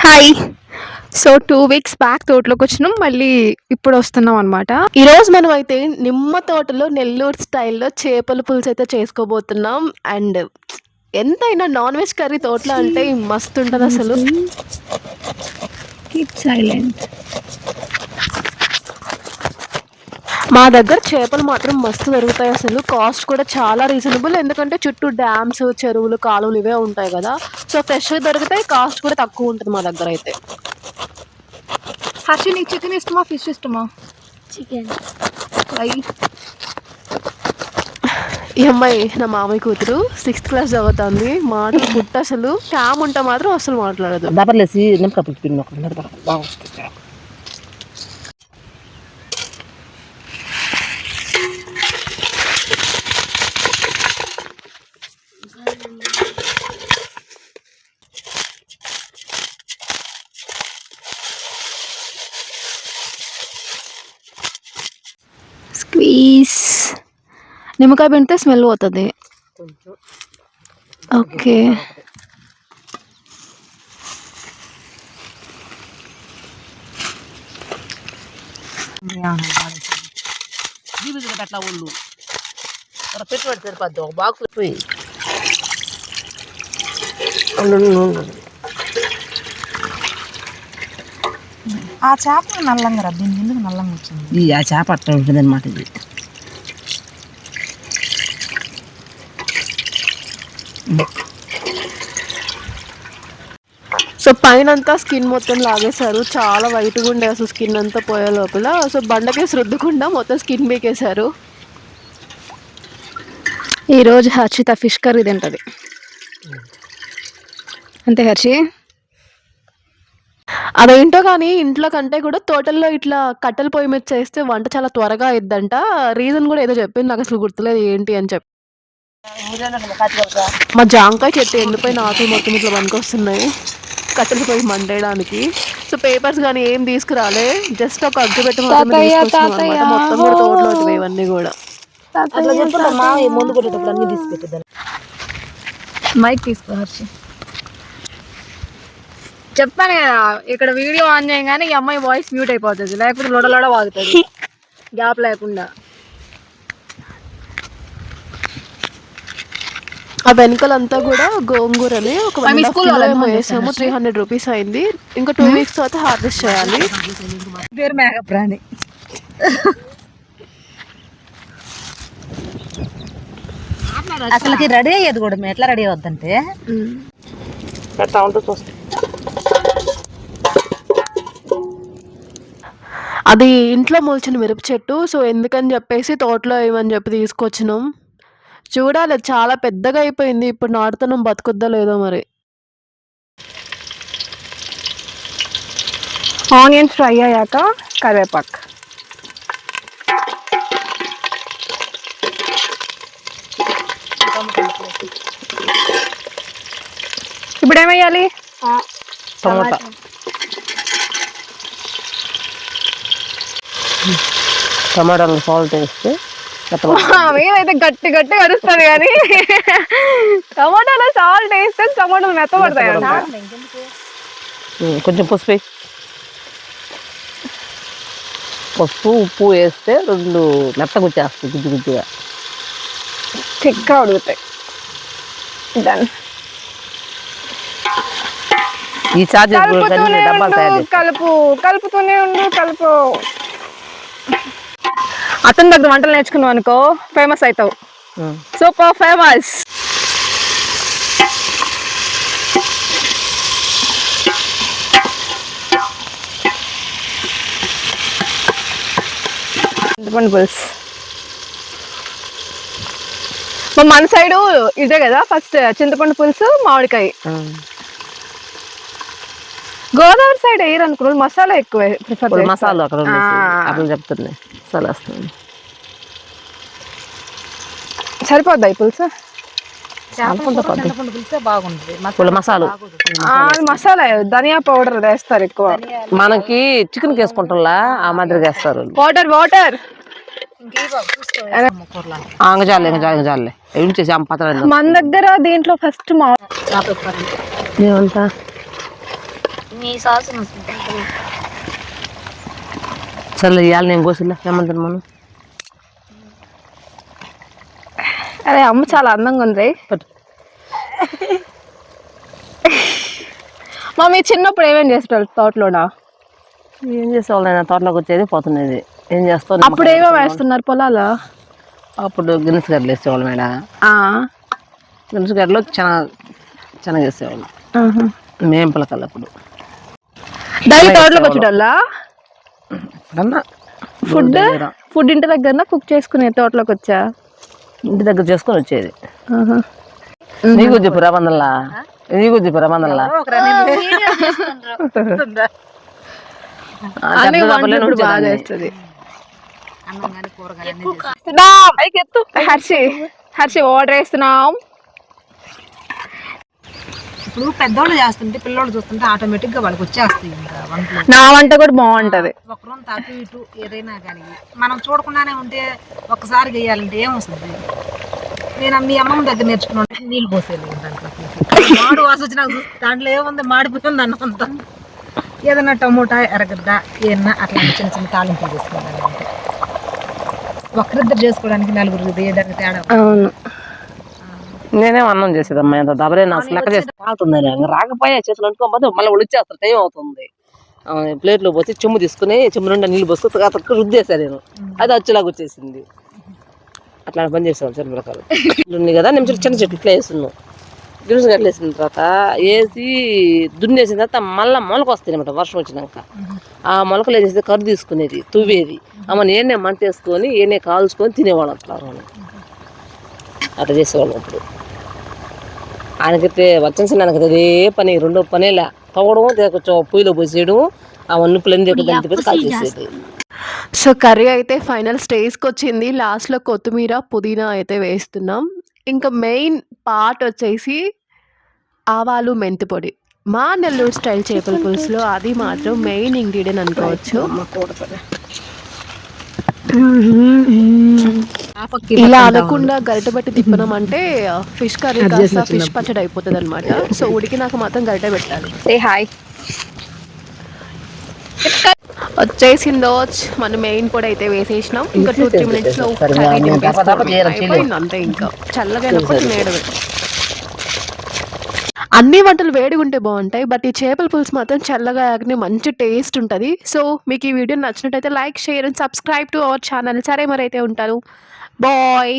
Hi. So 2 weeks back తోటలోకి వచ్చినాం, మళ్ళీ ఇప్పుడు వస్తున్నాం అనమాట. ఈరోజు మనం అయితే నిమ్మ తోటలో నెల్లూరు స్టైల్లో చేపల పులుసు అయితే చేసుకోబోతున్నాం. అండ్ ఎంతైనా నాన్ వెజ్ కర్రీ తోటలో అంటే మస్తు ఉంటుంది అసలు. మా దగ్గర చేపలు మాత్రం మస్తు దొరుకుతాయి అసలు. కాస్ట్ కూడా చాలా రీజనబుల్, ఎందుకంటే చుట్టూ డ్యామ్స్, చెరువులు, కాలువలు ఇవే ఉంటాయి కదా. సో ఫ్రెష్గా దొరుకుతాయి, కాస్ట్ కూడా తక్కువ ఉంటుంది మా దగ్గర అయితే. హర్షి, నీకు చికెన్ ఇష్టమా ఫిష్ ఇష్టమా? చికెన్. ఈ అమ్మాయి నా మామయ్య కూతురు 6th క్లాస్ చదువుతుంది. మాటలు పుట్ట అసలు. క్యామ్ ఉంటే మాత్రం అసలు మాట్లాడదు. దబర్లేసి బాగా స్క్వీజ్. నిమ్మకాయ పిండితే స్మెల్ పోతుంది. ఓకే. అట్లా ఒళ్ళు పెట్టుబడి సరిపోద్ది. ఒక బాక్స్ పోయి ఆ చేప నల్లంగా రా, దీని ఎందుకు నల్లంగా వచ్చింది? ఆ చేప అట్లా ఉంటుంది అనమాట. ఇది సో పైన అంతా స్కిన్ మొత్తం లాగేశారు. చాలా వైట్గా ఉండే అసలు స్కిన్ అంతా పోయే లోపల. సో బండకేసి రుద్దకుండా మొత్తం స్కిన్ పీకేశారు. ఈరోజు హర్షిత ఫిష్ కర్రీ తింటుంది అంతే. హర్షి, అదేంటో కానీ ఇంట్లో కంటే కూడా తోటల్లో ఇట్లా కట్టెల పొయ్యి మీద చేస్తే వంట చాలా త్వరగా అయిద్దంట. రీజన్ కూడా ఏదో చెప్పింది, నాకు అసలు గుర్తులేదు ఏంటి అని చెప్పి. మా జాంకాయ చెట్టు ఎండిపోయిన ఆకులు మొత్తం ఇట్లా పనికొస్తున్నాయి కట్టెల పొయ్యి మండేయడానికి. సో పేపర్స్ కానీ ఏం తీసుకురాలే, జస్ట్ ఒక అగ్గి పెట్టి మొత్తం కూడా తోటలో అవుతుంది ఇవన్నీ కూడా. ముందు కొట్టేటప్పుడు అన్ని తీసుకెళ్తాను. మైక్ తీసుకో హర్షి. చెప్పాను కదా, ఇక్కడ వీడియో ఆన్ చేయగానే ఈ అమ్మాయి వాయిస్ మ్యూట్ అయిపోతుంది, లేకపోతే లొడలోడ వాగుతుంది గ్యాప్ లేకుండా. ఆ వెనకలంతా కూడా గోంగూరని ఒక వేసాము. 300 రూపీస్ అయింది. ఇంకా 2 వీక్స్ తర్వాత హార్వెస్ట్ చేయాలి. పేరు మేఘప్రాణి. అసలుకి రెడీ అయ్యేది కూడా ఎట్లా రెడీ అవుద్దంటే పెడతా ఉంటూ చూస్తే అది ఇంట్లో మొలిచిన మిరప చెట్టు. సో ఎందుకని చెప్పేసి తోటలో ఏమని చెప్పి తీసుకొచ్చినాం. చూడాలి, చాలా పెద్దగా అయిపోయింది. ఇప్పుడు నాటుతున్నాం, బతుకుద్దా లేదో మరి. ఆనియన్స్ ఫ్రై అయ్యాక కరివేపాకు. ఇప్పుడు ఏమయ్యాలి? టమాటా. టమాటాలు సాల్ట్ వేస్తే ఏదైతే గట్టి గట్టి కరుస్తుంది కానీ టమాటాలో సాల్ట్ వేస్తే టమాటాలు మెత్తపడతాయి. కొంచెం పసుపు ఉప్పు వేస్తే 2 మెత్తగా వచ్చేస్తాయి, గుజ్జు గుజ్జుగా చిక్కగా ఉడుకుతాయి. ఈ చార్జెస్ కలుపుతూనే ఉండు. అతని దగ్గర వంటలు నేర్చుకున్నావు అనుకో, ఫేమస్ అవుతావు. Super famous. చింతపండు పులుసు మన సైడు ఇదే కదా, ఫస్ట్ చింతపండు పులుసు, మామిడికాయ. గోదావరి సైడ్ వేయరు అనుకున్నాను, మసాలా ఎక్కువ ప్రిఫర్. మసాలా అక్కడ చెప్తున్నాయి, మసాలా వస్తుంది. సరిపోద్దా ఈ పులుసు? మసాలా ధనియా పౌడర్ వేస్తారు ఎక్కువ. మనకి చికెన్ వేసుకుంటా ఆ మాదిరిగా వేస్తారు. వాటర్ చాలే ఏం చేసి అమ్మ పత్రాలు మన దగ్గర దీంట్లో ఫస్ట్ ఏమంటా సర్లే ఇవాళ నేను కోసిల్లా ఏమంటాను మనం అరే అమ్మ చాలా అందంగా ఉంది పట్టు మమ్మీ చిన్నప్పుడు ఏమేం చేసేటోళ్ళు తోటలోనా? ఏం చేసేవాళ్ళు ఆయన తోటలోకి వచ్చేది పోతున్నది ఏం చేస్తావు అప్పుడు ఏమేమి వేస్తున్నారు పొలాలు? అప్పుడు గిన్నెస్ గడ్డలు వేసేవాళ్ళు మేడం గిన్నెస్ గడ్డలో ಚೆನ್ನಾಗಿ వేసేవాళ్ళు మేం పిల్లకాయలు అప్పుడు డైలీ తోటలోకి వచ్చేటోళ్ళ ఫుడ్ ఇంటి దగ్గర కుక్ చేసుకునే తోటలోకి వచ్చా ఇంటి దగ్గర చేసుకొని వచ్చేది నీకు చెప్పు రబందల్లా బాగా చేస్తుంది. హర్షి ఆర్డర్ వేస్తున్నాం. ఇప్పుడు పెద్దోళ్ళు చేస్తుంటే పిల్లోళ్ళు చూస్తుంటే ఆటోమేటిక్ గా వాళ్ళకి వచ్చేస్తాయి. ఇంకా వంటలు నా వంట కూడా బాగుంటది. ఒకరోజు అటు ఇటు ఏదైనా కానీ మనం చూడకుండానే ఉంటే ఒక్కసారి వేయాలంటే ఏమొస్తుంది? నేను మీ అమ్మమ్మ దగ్గర నేర్చుకున్నాను నీళ్ళు పోసేది దాంట్లో మాడు వాస వచ్చి నాకు దాంట్లో ఏముంది మాడిపోతుంది అన్నం అంతా. ఏదైనా టమోటా ఎర్రగడ్డ ఏదన్నా అట్లా చిన్న చిన్న తాలింపులు చేసుకుంటాను. అంటే ఒక్కరిద్దరు చేసుకోవడానికి నలుగురు ఏదైనా తేడా. అవును నేనేం అన్నం చేసేదమ్మా ఎంత దబరే నా లెక్క చేస్తే కాలుతుందని రాకపోయా చేతులు అనుకోకపోతే మళ్ళీ ఒళ్ళిచ్చేస్తారు టైం అవుతుంది. ప్లేట్లో పోసి చెమ్ము తీసుకుని చెమ్ము నిండా నీళ్ళు పోసుకుని తక్కువ రుద్దేశాను నేను అది అచ్చులాగా వచ్చేసింది. అట్లా పని చేసేవాళ్ళు చెరుమిరకాయలు ఉంది కదా నిమిషాలు చిన్న చెట్టు ఇట్లా వేస్తున్నాం గిడుసు గట్ల వేసిన తర్వాత వేసి దున్నేసిన తర్వాత మళ్ళీ మొలక వస్తాయి అనమాట వర్షం వచ్చినాక. ఆ మొలకలు ఏం చేస్తే కర్రు తీసుకునేది తువ్వేది అమ్మని ఏనే మంట వేసుకొని ఏనే కాల్చుకొని తినేవాళ్ళం అట్లా అట్లా చేసేవాళ్ళం. అప్పుడు ఆయనకైతే వచ్చిన ఆయనకైతే అదే పని రెండో పనేలా తవ్వడం కొంచెం పొయ్యిలో పోసేయడం ఆ వన్నుపులన్నీ దగ్గర కాల్ చేసేది. సో కర్రీ అయితే ఫైనల్ స్టేజ్కి వచ్చింది. లాస్ట్లో కొత్తిమీర పుదీనా అయితే వేస్తున్నాం. ఇంకా మెయిన్ పార్ట్ వచ్చేసి ఆవాలు మెంతి పొడి. మా నెల్లూరు స్టైల్ చేపల పులుసులో అది మాత్రం మెయిన్ ఇంగ్రీడియంట్ అనుకోవచ్చు. ఇలా అనకుండా గరిట బట్టి తిప్పడం అంటే ఫిష్ కర్రీ కాస్త ఫిష్ పచ్చడి అయిపోతుంది అనమాట. సో ఉడికినాక మాత్రం గరిట పెట్టాలి. సే హాయ్ వచ్చేసిందో మనం మెయిన్ పొడి అయితే వేసేసినాం. ఇంకా 2-3 minutesలో అయిపోయింది అంతే. ఇంకా చల్లగా అయినప్పుడు తినేయడమే. అన్ని వంటలు వేడిగా ఉంటే బాగుంటాయి, బట్ ఈ చేపల పులుసు మాత్రం చల్లగా ఆగిన మంచి టేస్ట్ ఉంటుంది. సో మీకు ఈ వీడియో నచ్చినట్టయితే like share and subscribe to our channel. సరే మరి అయితే ఉంటాను. బాయ్.